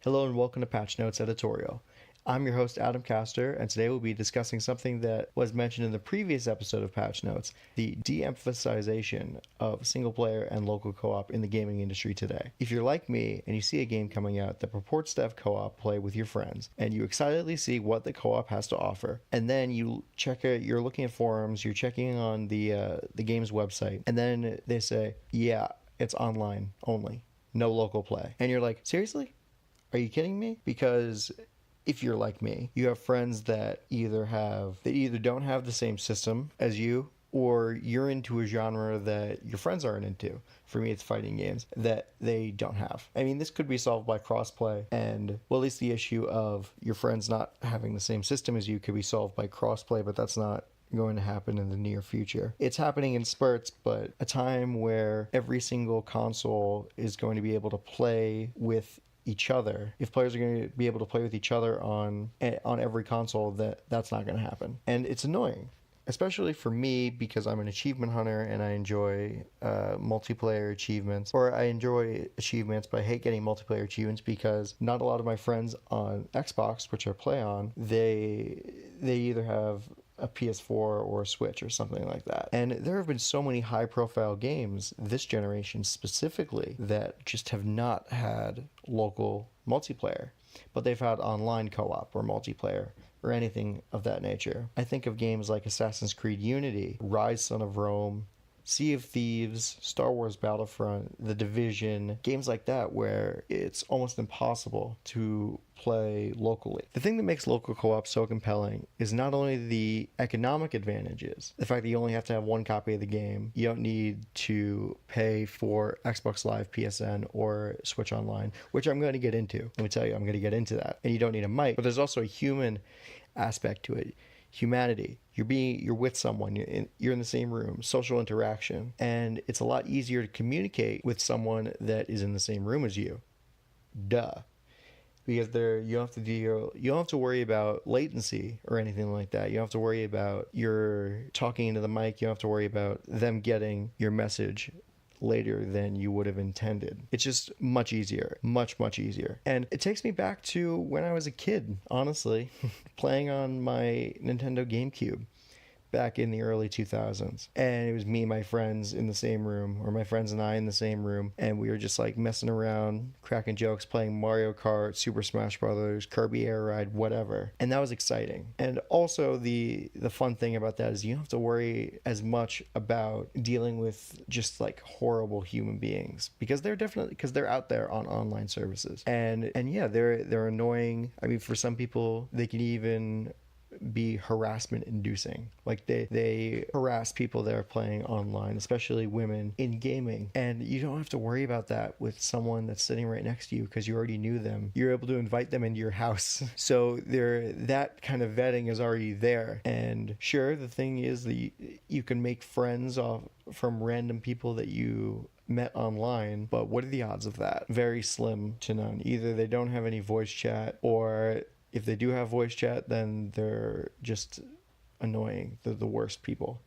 Hello and welcome to Patch Notes Editorial. I'm your host Adam Castor, and today we'll be discussing something that was mentioned in the previous episode of Patch Notes, the de-emphasization of single-player and local co-op in the gaming industry today. If you're like me and you see a game coming out that purports to have co-op play with your friends, and you excitedly see what the co-op has to offer, and then you check it, you're looking at forums, you're checking on the game's website, and then they say, yeah, it's online only, no local play. And you're like, seriously? Are you kidding me? Because if you're like me, you have friends that either don't have the same system as you, or you're into a genre that your friends aren't into. For me, it's fighting games that they don't have. I mean, this could be solved by crossplay, and well, at least the issue of your friends not having the same system as you could be solved by crossplay, but that's not going to happen in the near future. It's happening in spurts, but a time where every single console is going to be able to play with each other. If players are going to be able to play with each other on every console, that's not going to happen. And it's annoying, especially for me, because I'm an achievement hunter and I enjoy multiplayer achievements, or I enjoy achievements, but I hate getting multiplayer achievements because not a lot of my friends on Xbox, which I play on, they either have a PS4 or a Switch or something like that. And there have been so many high profile games this generation specifically that just have not had local multiplayer, but they've had online co-op or multiplayer or anything of that nature. I think of games like Assassin's Creed Unity, Rise Son of Rome, Sea of Thieves, Star Wars Battlefront, The Division, games like that where it's almost impossible to play locally. The thing that makes local co-op so compelling is not only the economic advantages, the fact that you only have to have one copy of the game, you don't need to pay for Xbox Live, PSN, or Switch Online, which I'm going to get into. Let me tell you, I'm going to get into that. And you don't need a mic, but there's also a human aspect to it. Humanity. You're with someone, you're in the same room, social interaction, and it's a lot easier to communicate with someone that is in the same room as you. Duh. Because you don't have to worry about latency or anything like that. You don't have to worry about you're talking into the mic. You don't have to worry about them getting your message later than you would have intended. It's just much easier, much easier. And it takes me back to when I was a kid, honestly, playing on my Nintendo GameCube back in the early 2000s. And it was me and my friends in the same room, or my friends and I in the same room, and we were just like messing around, cracking jokes, playing Mario Kart, Super Smash Brothers, Kirby Air Ride, whatever. And that was exciting. And also the fun thing about that is you don't have to worry as much about dealing with just like horrible human beings, because they're out there on online services. And yeah, they're annoying. I mean, for some people, they can even be harassment inducing. Like they harass people that are playing online, especially women in gaming, and you don't have to worry about that with someone that's sitting right next to you because you already knew them. You're able to invite them into your house. So that kind of vetting is already there. And sure, the thing is that you can make friends from random people that you met online, but what are the odds of that? Very slim to none. Either they don't have any voice chat, or if they do have voice chat, then they're just annoying. They're the worst people.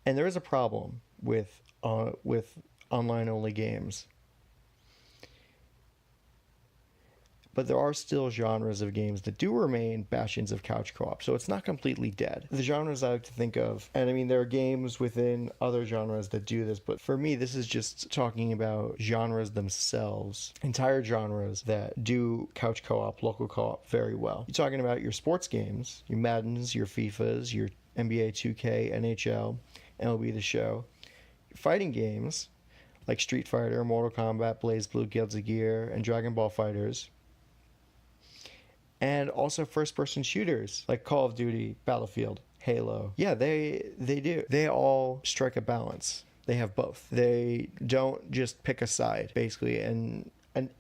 And there is a problem with online-only games. But there are still genres of games that do remain bastions of couch co-op, so it's not completely dead. The genres I like to think of, and I mean there are games within other genres that do this, but for me this is just talking about genres themselves, entire genres that do couch co-op, local co-op very well. You're talking about your sports games, your Maddens, your FIFAs, your NBA 2K, NHL, MLB The Show. Your fighting games like Street Fighter, Mortal Kombat, BlazBlue, Guilty Gear, and Dragon Ball FighterZ. And also first-person shooters like Call of Duty, Battlefield, Halo. Yeah, they do. They all strike a balance. They have both. They don't just pick a side, basically, and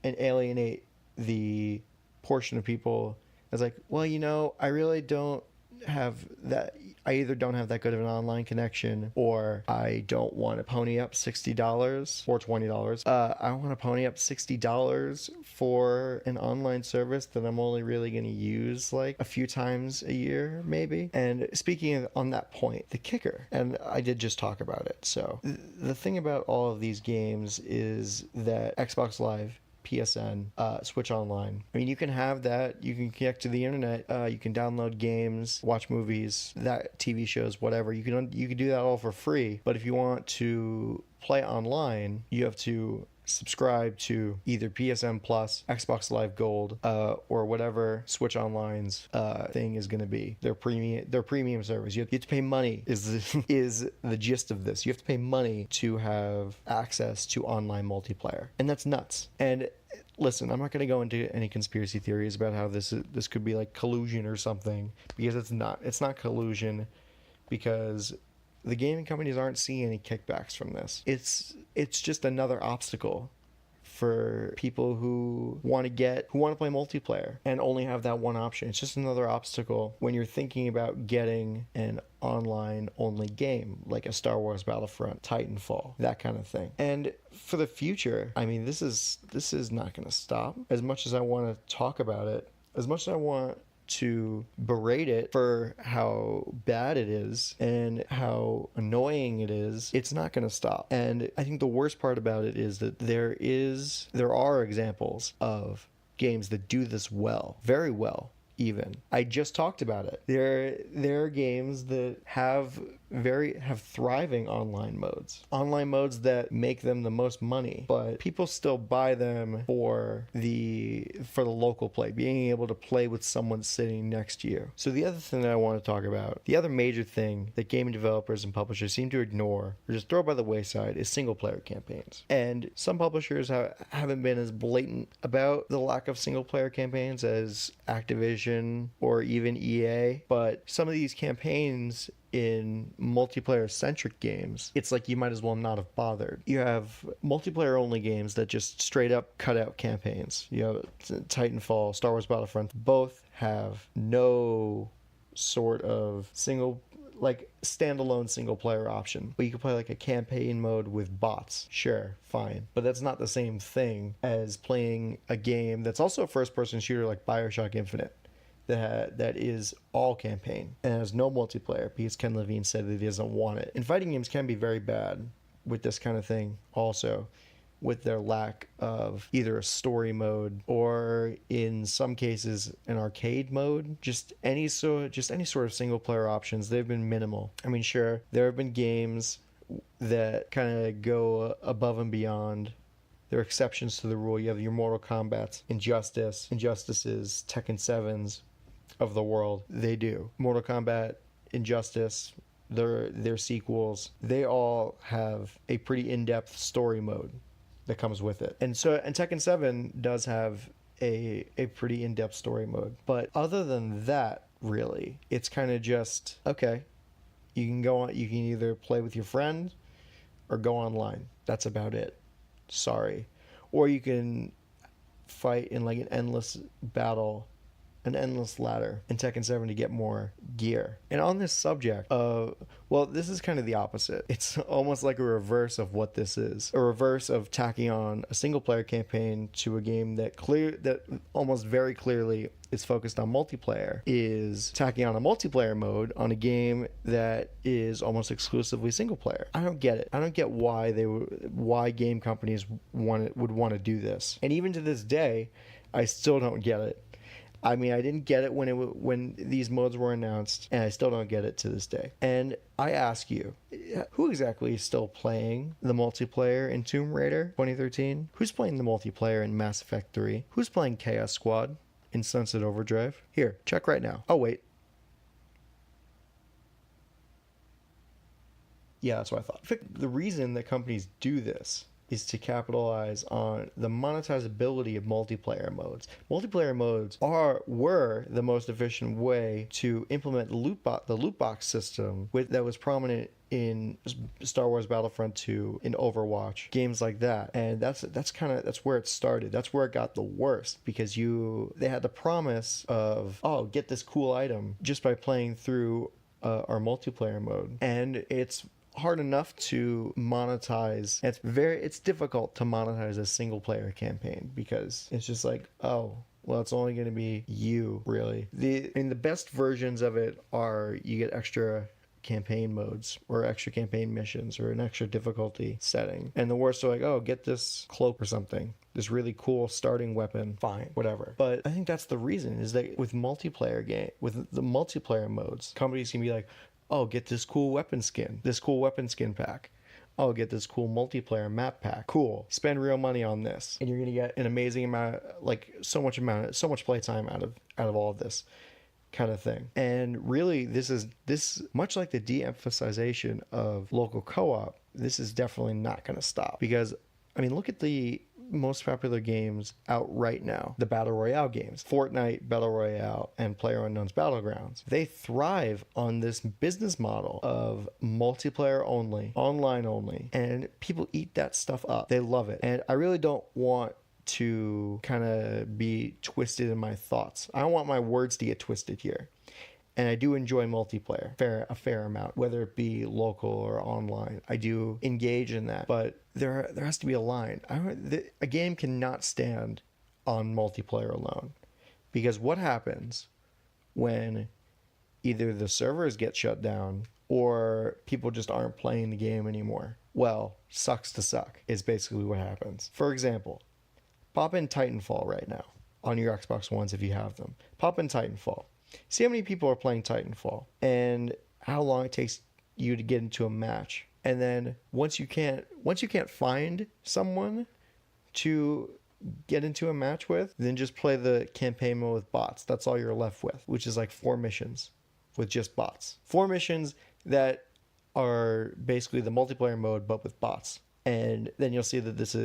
alienate the portion of people as like, well, I really don't have that. I either don't have that good of an online connection, or I don't want to pony up $60 or $20. I want to pony up $60 for an online service that I'm only really going to use like a few times a year, maybe. And speaking on that point, the kicker, and I did just talk about it. So the thing about all of these games is that Xbox Live, PSN, Switch Online. I mean, you can have that. You can connect to the internet. You can download games, watch movies, that TV shows, whatever. You can do that all for free. But if you want to play online, you have to subscribe to either PSN Plus, Xbox Live Gold, or whatever Switch Online's thing is going to be. Their premium service. You have to pay money. Is the gist of this? You have to pay money to have access to online multiplayer, and that's nuts. And listen, I'm not going to go into any conspiracy theories about how this could be like collusion or something, because it's not. It's not collusion, because the gaming companies aren't seeing any kickbacks from this. It's just another obstacle for people who want to play multiplayer and only have that one option. It's just another obstacle when you're thinking about getting an online only game like a Star Wars Battlefront, Titanfall, that kind of thing. And for the future, I mean, this is not going to stop. As much as I want to talk about it, as much as I want to berate it for how bad it is and how annoying it is, it's not going to stop. And I think the worst part about it is that there are examples of games that do this well, very well. Even I just talked about it. There are games that have thriving online modes that make them the most money, but people still buy them for the local play, being able to play with someone sitting next to you. So the other thing that I want to talk about, the other major thing that gaming developers and publishers seem to ignore or just throw by the wayside, is single player campaigns. And some publishers haven't been as blatant about the lack of single player campaigns as Activision or even EA, but some of these campaigns in multiplayer centric games, it's like you might as well not have bothered. You have multiplayer only games that just straight up cut out campaigns. You know, Titanfall, Star Wars Battlefront, both have no sort of standalone single player option. But you can play like a campaign mode with bots. Sure, fine. But that's not the same thing as playing a game that's also a first person shooter like BioShock Infinite, that is all campaign and has no multiplayer, because Ken Levine said that he doesn't want it. And fighting games can be very bad with this kind of thing also, with their lack of either a story mode or in some cases an arcade mode. Just any sort of single player options, they've been minimal. I mean, sure, there have been games that kind of go above and beyond. There are exceptions to the rule. You have your Mortal Kombat, Injustices, Tekken 7s of the world. They do. Mortal Kombat, Injustice, their sequels, they all have a pretty in-depth story mode that comes with it. And Tekken 7 does have a pretty in-depth story mode. But other than that, really, it's kind of just, okay, you can either play with your friend or go online. That's about it. Sorry. Or you can fight in like an endless battle, an endless ladder in Tekken 7 to get more gear. And on this subject, this is kind of the opposite. It's almost like a reverse of what this is. A reverse of tacking on a single player campaign to a game that almost very clearly is focused on multiplayer, is tacking on a multiplayer mode on a game that is almost exclusively single player. I don't get it. I don't get why game companies would want to do this. And even to this day, I still don't get it. I mean, I didn't get it when these modes were announced, and I still don't get it to this day. And I ask you, who exactly is still playing the multiplayer in Tomb Raider 2013? Who's playing the multiplayer in Mass Effect 3? Who's playing Chaos Squad in Sunset Overdrive? Here, check right now. Oh, wait. Yeah, that's what I thought. The reason that companies do this is to capitalize on the monetizability of multiplayer modes. Multiplayer modes were the most efficient way to implement the loot box system that was prominent in Star Wars Battlefront 2, in Overwatch, games like that. And that's where it started. That's where it got the worst, because they had the promise of, oh, get this cool item just by playing through our multiplayer mode. And it's hard enough to monetize. It's difficult to monetize a single player campaign, because it's just like, oh, well, it's only going to be you, really. The best versions of it are you get extra campaign modes or extra campaign missions or an extra difficulty setting. And the worst are like, oh, get this cloak or something, this really cool starting weapon, fine, whatever. But I think that's the reason, is that with the multiplayer modes, companies can be like, oh, get this cool weapon skin pack. Oh, get this cool multiplayer map pack. Cool. Spend real money on this, and you're gonna get an amazing amount, like so much playtime out of all of this kind of thing. And really, this much like the de-emphasization of local co-op, this is definitely not going to stop, because I mean, look at the most popular games out right now, the Battle Royale games, Fortnite Battle Royale and PlayerUnknown's Battlegrounds. They thrive on this business model of multiplayer only, online only, and people eat that stuff up. They love it. And I really don't want to kind of be twisted in my thoughts. I don't want my words to get twisted here. And I do enjoy multiplayer a fair amount, whether it be local or online. I do engage in that, but there has to be a line. A game cannot stand on multiplayer alone, because what happens when either the servers get shut down or people just aren't playing the game anymore? Well, sucks to suck is basically what happens. For example, pop in Titanfall right now on your Xbox Ones if you have them. Pop in Titanfall. See how many people are playing Titanfall and how long it takes you to get into a match. And then once you can't find someone to get into a match with, then just play the campaign mode with bots. That's all you're left with, which is like 4 missions with just bots. 4 missions that are basically the multiplayer mode but with bots. And then you'll see that this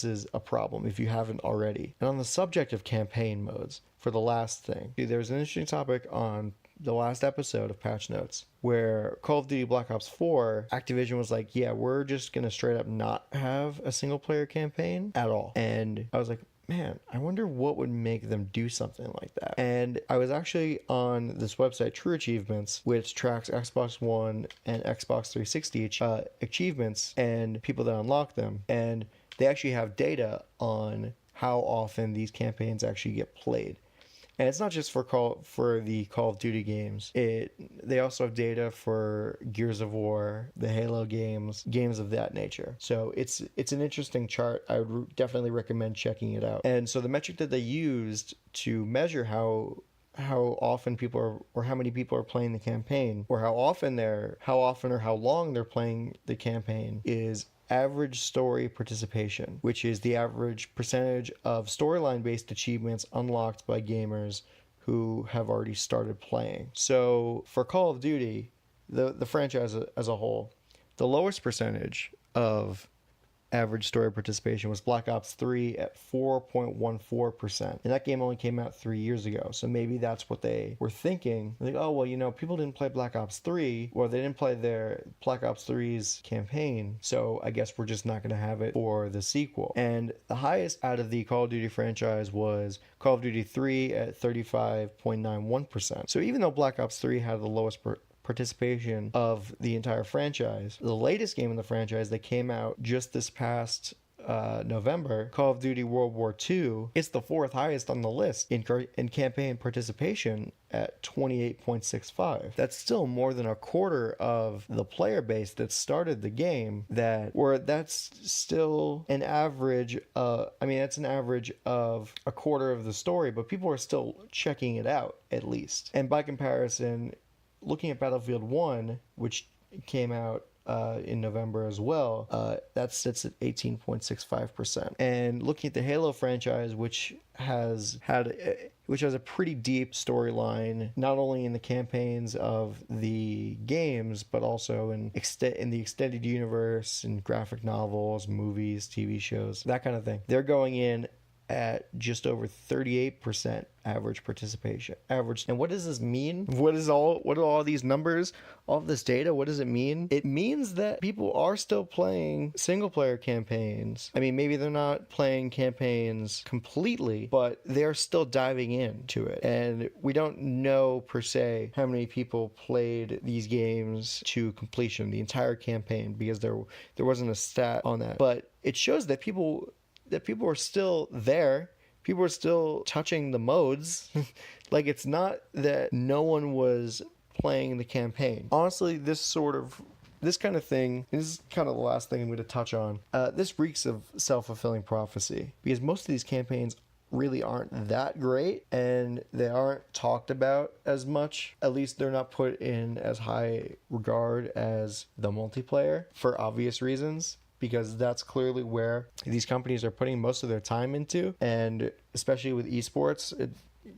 is a problem if you haven't already. And on the subject of campaign modes, for the last thing, there was an interesting topic on the last episode of Patch Notes where Call of Duty Black Ops 4, Activision was like, yeah, we're just going to straight up not have a single player campaign at all. And I was like, man, I wonder what would make them do something like that. And I was actually on this website, True Achievements, which tracks Xbox One and Xbox 360 achievements and people that unlock them. And they actually have data on how often these campaigns actually get played. And it's not just for the Call of Duty games. They also have data for Gears of War, the Halo games of that nature. So it's an interesting chart. I would definitely recommend checking it out. And so the metric that they used to measure how often people are, or how many people are playing the campaign, or how often or how long they're playing the campaign, is average story participation, which is the average percentage of storyline-based achievements unlocked by gamers who have already started playing. So for Call of Duty, the franchise as a whole, the lowest percentage of average story participation was Black Ops 3 at 4.14%. And that game only came out 3 years ago. So maybe that's what they were thinking. Like, oh, well, people didn't play Black Ops 3, or they didn't play their Black Ops 3's campaign. So I guess we're just not going to have it for the sequel. And the highest out of the Call of Duty franchise was Call of Duty 3 at 35.91%. So even though Black Ops 3 had the lowest participation of the entire franchise, the latest game in the franchise that came out just this past November, Call of Duty World War II, it's the 4th highest on the list in campaign participation at 28.65. That's still more than a quarter of the player base that started the game. That's still an average. That's an average of a quarter of the story, but people are still checking it out at least. And by comparison, looking at Battlefield 1, which came out in November as well, that sits at 18.65%. And looking at the Halo franchise, which has a pretty deep storyline, not only in the campaigns of the games, but also in the extended universe, in graphic novels, movies, TV shows, that kind of thing. They're going in at just over 38% average participation. And what does this mean? What are all these numbers, all of this data, what does it mean? It means that people are still playing single player campaigns. I mean, maybe they're not playing campaigns completely, but they're still diving into it. And we don't know per se how many people played these games to completion, the entire campaign, because there wasn't a stat on that. But it shows that people are still there. People are still touching the modes. Like, it's not that no one was playing the campaign. Honestly, this kind of thing, and this is kind of the last thing I'm going to touch on, this reeks of self-fulfilling prophecy, because most of these campaigns really aren't that great, and they aren't talked about as much. At least they're not put in as high regard as the multiplayer, for obvious reasons, because that's clearly where these companies are putting most of their time into. And especially with esports,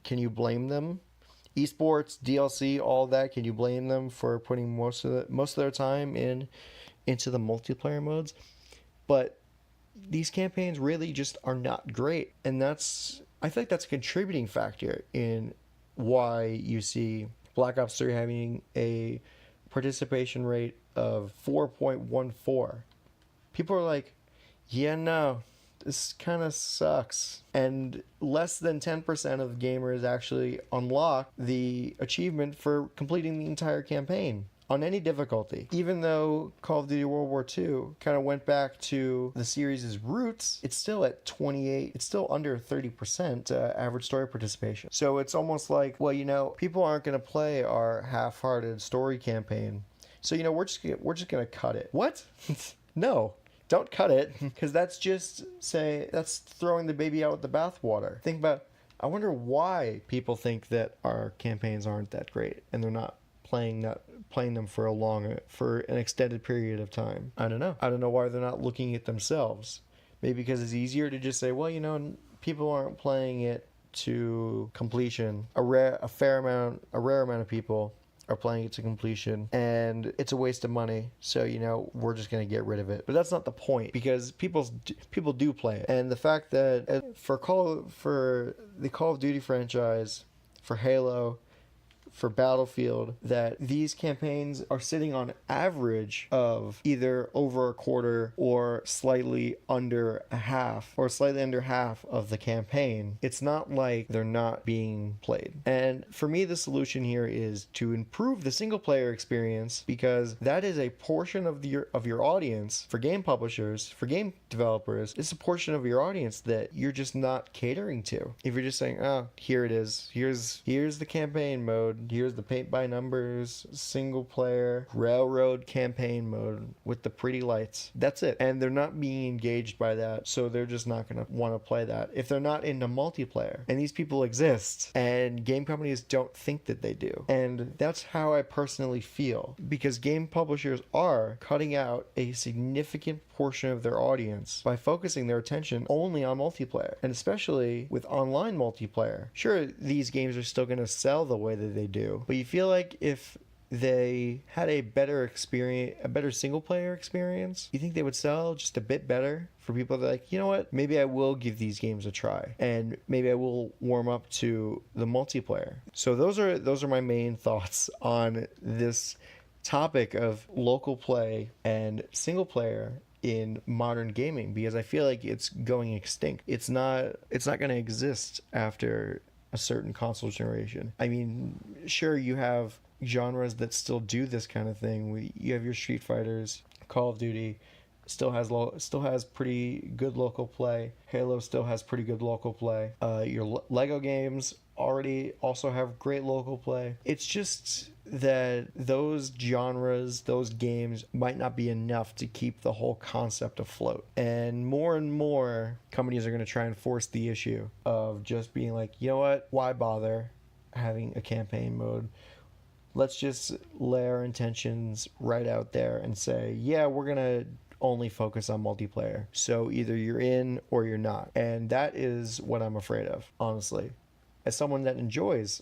can you blame them? Esports, DLC, all that, can you blame them for putting most of their time into the multiplayer modes? But these campaigns really just are not great, and I feel like that's a contributing factor in why you see Black Ops 3 having a participation rate of 4.14. People are like, yeah, no, this kind of sucks. And less than 10% of gamers actually unlock the achievement for completing the entire campaign on any difficulty. Even though Call of Duty World War II kind of went back to the series' roots, it's still at 28, it's still under 30% average story participation. So it's almost like, well, people aren't going to play our half-hearted story campaign. So, we're just going to cut it. What? No. Don't cut it, because that's throwing the baby out with the bathwater. Think about, I wonder why people think that our campaigns aren't that great and they're not playing them for an extended period of time. I don't know why they're not looking at themselves. Maybe because it's easier to just say, well, people aren't playing it to completion. A rare amount of people are playing it to completion, and it's a waste of money, so we're just going to get rid of it. But that's not the point, because people do play it. And the fact that for the Call of Duty franchise, for Halo, for Battlefield, that these campaigns are sitting on average of either over a quarter or slightly under half of the campaign. It's not like they're not being played. And for me, the solution here is to improve the single player experience, because that is a portion of your audience. For game publishers, for game developers, it's a portion of your audience that you're just not catering to. If you're just saying, oh, here it is, here's the campaign mode, here's the paint by numbers single player railroad campaign mode with the pretty lights, that's it, and they're not being engaged by that, so they're just not going to want to play that if they're not into multiplayer. And these people exist, and game companies don't think that they do. And that's how I personally feel, because game publishers are cutting out a significant portion of their audience by focusing their attention only on multiplayer, and especially with online multiplayer. Sure, these games are still going to sell the way that they do, but you feel like if they had a better single player experience, you think they would sell just a bit better for people that are like, you know what, maybe I will give these games a try, and maybe I will warm up to the multiplayer. So those are my main thoughts on this topic of local play and single player in modern gaming, because I feel like it's going extinct. It's not going to exist after a certain console generation. I mean, sure, you have genres that still do this kind of thing. You have your Street Fighters, Call of Duty still has pretty good local play. Halo still has pretty good local play. Your Lego games already also have great local play. It's just that those genres, those games might not be enough to keep the whole concept afloat. And more companies are going to try and force the issue of just being like, you know what, why bother having a campaign mode? Let's just lay our intentions right out there and say, yeah, we're going to only focus on multiplayer. So either you're in or you're not. And that is what I'm afraid of, honestly, as someone that enjoys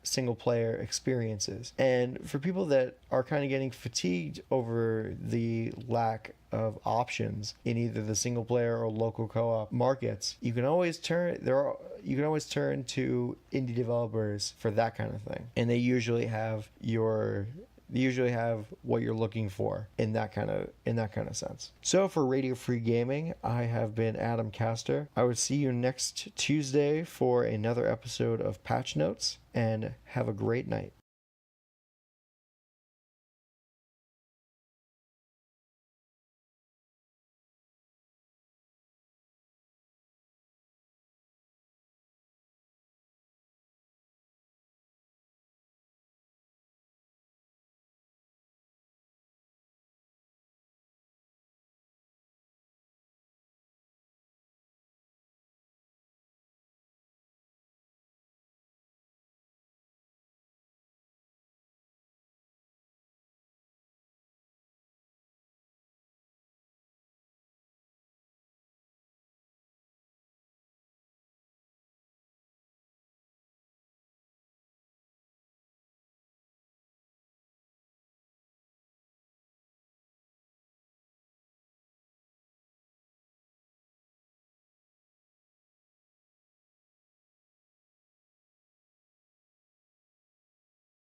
single player experiences. And for people that are kind of getting fatigued over the lack of options in either the single player or local co-op markets, you can always turn to indie developers for that kind of thing. And they usually have what you're looking for in that kind of sense. So for Radio Free Gaming, I have been Adam Castor. I would see you next Tuesday for another episode of Patch Notes, and have a great night.